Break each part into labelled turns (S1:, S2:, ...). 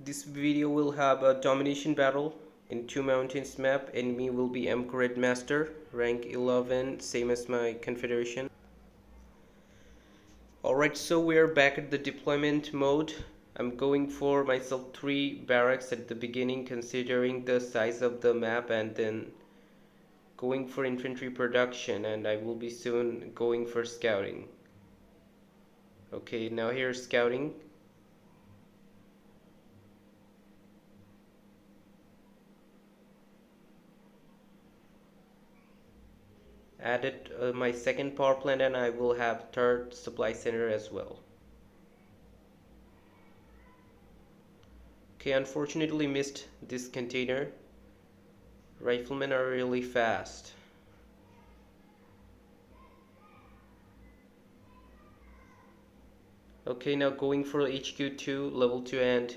S1: This video will have a domination battle in two mountains map. Enemy will be EmkoRedMaster, rank 11, same as my confederation. Alright, so we are back at the deployment mode. I'm going for myself 3 barracks at the beginning considering the size of the map, and then going for infantry production, and I will be soon going for scouting. Okay, now here's scouting. Added my second power plant, and I will have third supply center as well. Okay, unfortunately missed this container. Riflemen are really fast. Okay, now going for HQ2, level 2, and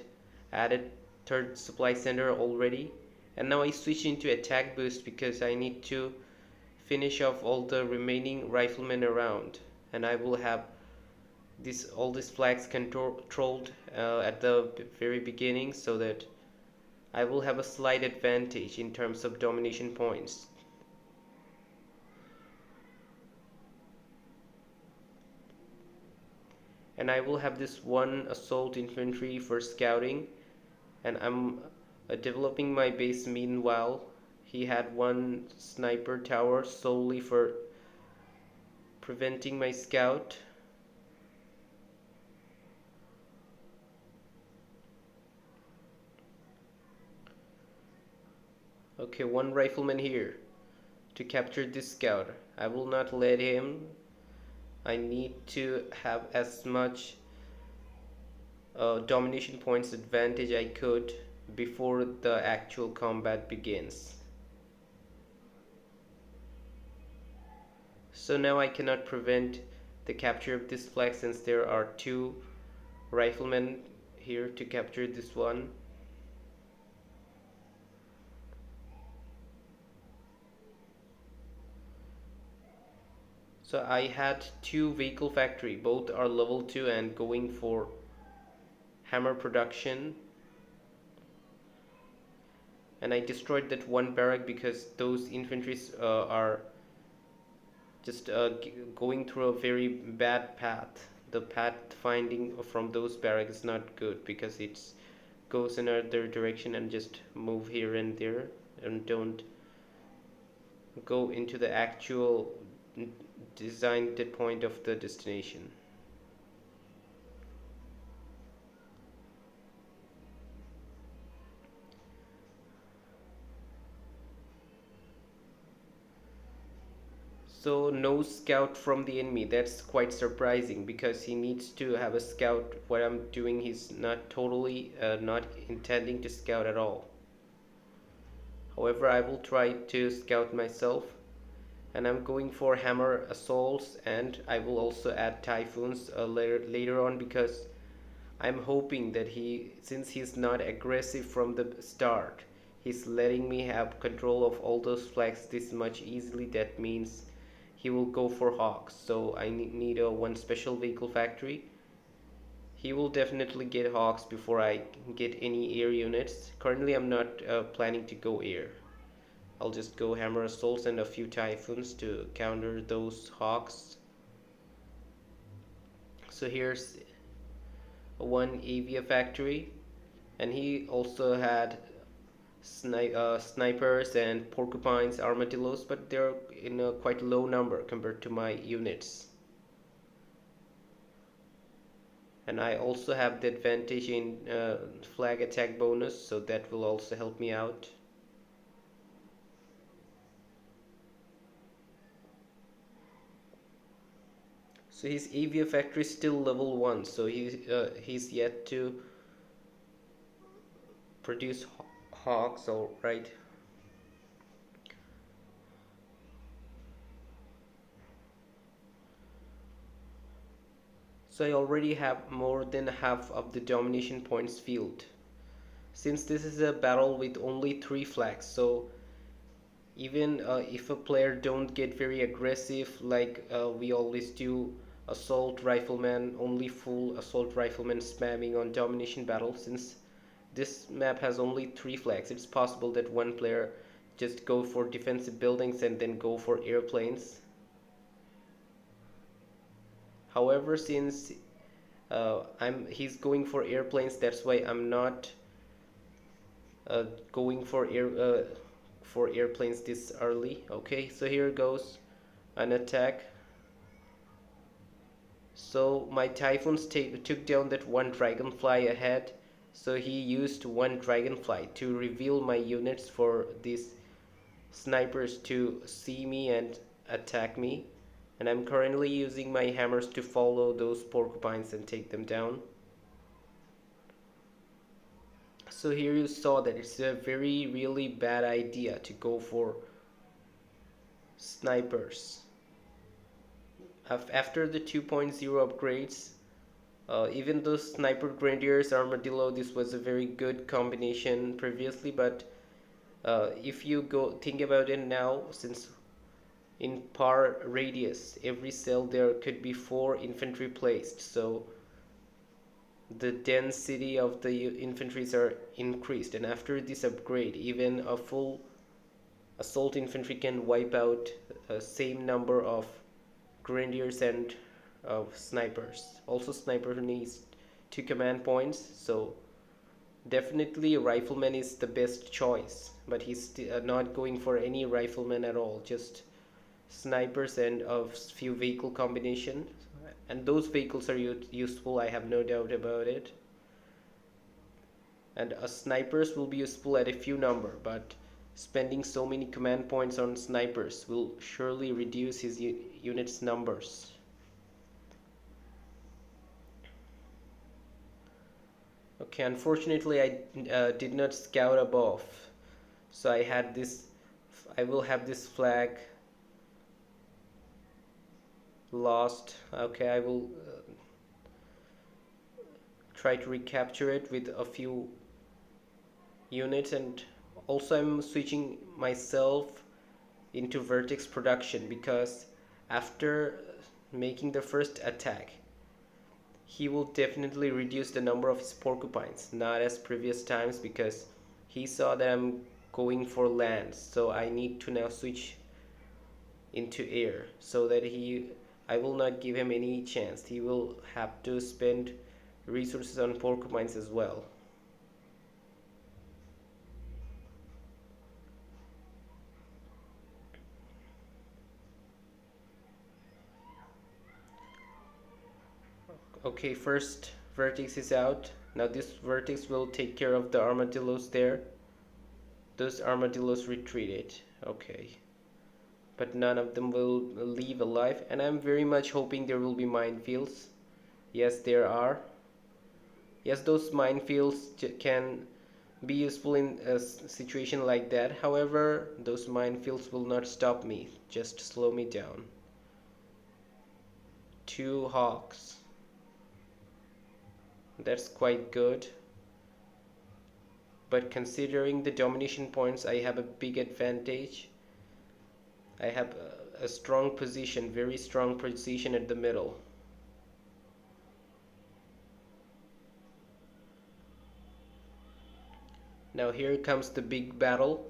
S1: added third supply center already. And now I switch into attack boost because I need to finish off all the remaining riflemen around, and I will have all these flags controlled at the very beginning, so that I will have a slight advantage in terms of domination points. And I will have this one assault infantry for scouting, and I'm developing my base meanwhile. He had one sniper tower solely for preventing my scout. Okay, one rifleman here to capture this scout. I will not let him. I need to have as much domination points advantage I could before the actual combat begins. So now I cannot prevent the capture of this flag since there are 2 riflemen here to capture this one. So I had 2 vehicle factory, both are level 2 and going for hammer production, and I destroyed that one barrack because those infantries are just going through a very bad path. The path finding from those barracks is not good because it goes in another direction and just move here and there and don't go into the actual designed point of the destination. So no scout from the enemy. That's quite surprising because he needs to have a scout. What I'm doing, he's not totally not intending to scout at all. However, I will try to scout myself, and I'm going for hammer assaults, and I will also add typhoons later on because I'm hoping that since he's not aggressive from the start, he's letting me have control of all those flags this much easily. That means he will go for hawks, so I need a one special vehicle factory. He will definitely get hawks before I get any air units. Currently I'm not planning to go air. I'll just go hammer assaults and a few typhoons to counter those hawks. So here's one avia factory, and he also had snipers and porcupines, armadillos, but they're in a quite low number compared to my units. And I also have the advantage in flag attack bonus, so that will also help me out. So his avia factory is still level 1, so he's yet to produce hawks. All right. So I already have more than half of the domination points filled. Since this is a battle with only 3 flags, so even if a player don't get very aggressive like we always do, assault rifleman, only full assault rifleman spamming on domination battle, since this map has only 3 flags. It's possible that one player just go for defensive buildings and then go for airplanes. However, since he's going for airplanes, that's why I'm not uh, going for airplanes this early. Okay, so here goes an attack. So my typhoons took down that one dragonfly ahead. So he used one dragonfly to reveal my units for these snipers to see me and attack me. And I'm currently using my hammers to follow those porcupines and take them down. So here you saw that it's a very really bad idea to go for snipers. After the 2.0 upgrades, even though Sniper Grenadiers Armadillo, this was a very good combination previously, but if you go think about it now, since in par radius, every cell there could be 4 infantry placed, so the density of the infantries are increased, and after this upgrade, even a full assault infantry can wipe out the same number of grenadiers and of snipers. Also, sniper needs 2 command points, so definitely a rifleman is the best choice. But he's not going for any rifleman at all, just snipers and a few vehicle combinations. And those vehicles are useful, I have no doubt about it. And snipers will be useful at a few number, but spending so many command points on snipers will surely reduce his units numbers. Okay, unfortunately I did not scout above, so I will have this flag lost. Okay, I will try to recapture it with a few units, and also I'm switching myself into vertex production because after making the first attack, he will definitely reduce the number of his porcupines, not as previous times, because he saw that I'm going for land, so I need to now switch into air so that I will not give him any chance. He will have to spend resources on porcupines as well. Okay, first vertex is out. Now this vertex will take care of the armadillos there. Those armadillos retreated. Okay. But none of them will leave alive, and I'm very much hoping there will be minefields. Yes, there are. Yes, those minefields can be useful in a situation like that. However, those minefields will not stop me, just slow me down. 2 hawks. That's quite good. But considering the domination points, I have a big advantage. I have a strong position, very strong position at the middle. Now here comes the big battle.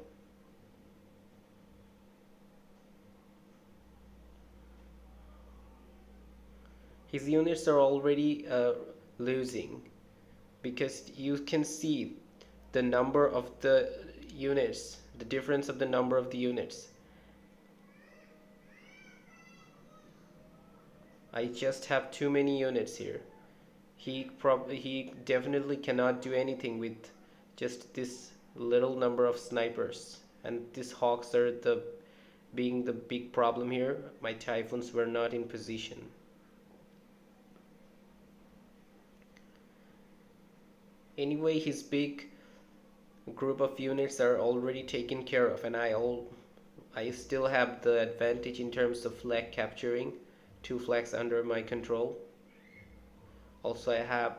S1: His units are already losing because you can see the number of the units, the difference of the number of the units. I just have too many units here. He definitely cannot do anything with just this little number of snipers, and these hawks are being the big problem here. My typhoons were not in position. Anyway, his big group of units are already taken care of, and I still have the advantage in terms of flag capturing. 2 flags under my control. Also, I have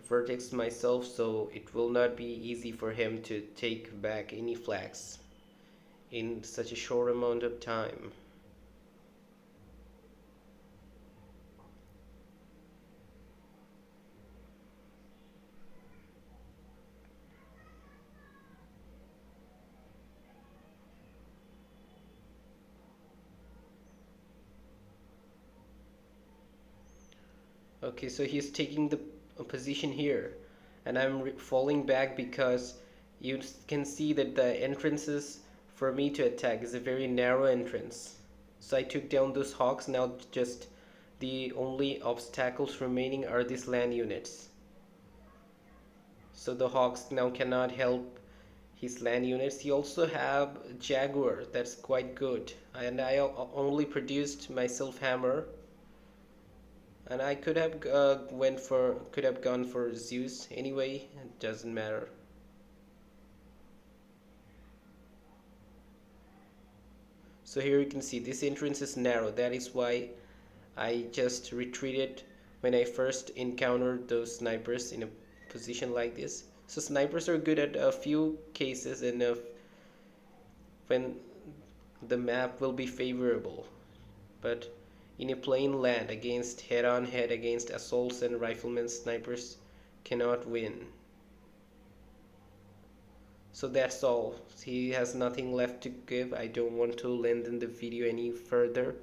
S1: vertex myself, so it will not be easy for him to take back any flags in such a short amount of time. Okay, so he's taking the position here, and I'm falling back because you can see that the entrances for me to attack is a very narrow entrance. So I took down those hawks. Now just the only obstacles remaining are these land units. So the hawks now cannot help his land units. He also have jaguar, that's quite good, and I only produced myself hammer, and I could have gone for Zeus anyway. It doesn't matter. So here you can see this entrance is narrow. That is why I just retreated when I first encountered those snipers in a position like this. So snipers are good at a few cases, and when the map will be favorable, but in a plain land against head-on head against assaults and riflemen, snipers cannot win. So that's all. He has nothing left to give. I don't want to lengthen the video any further.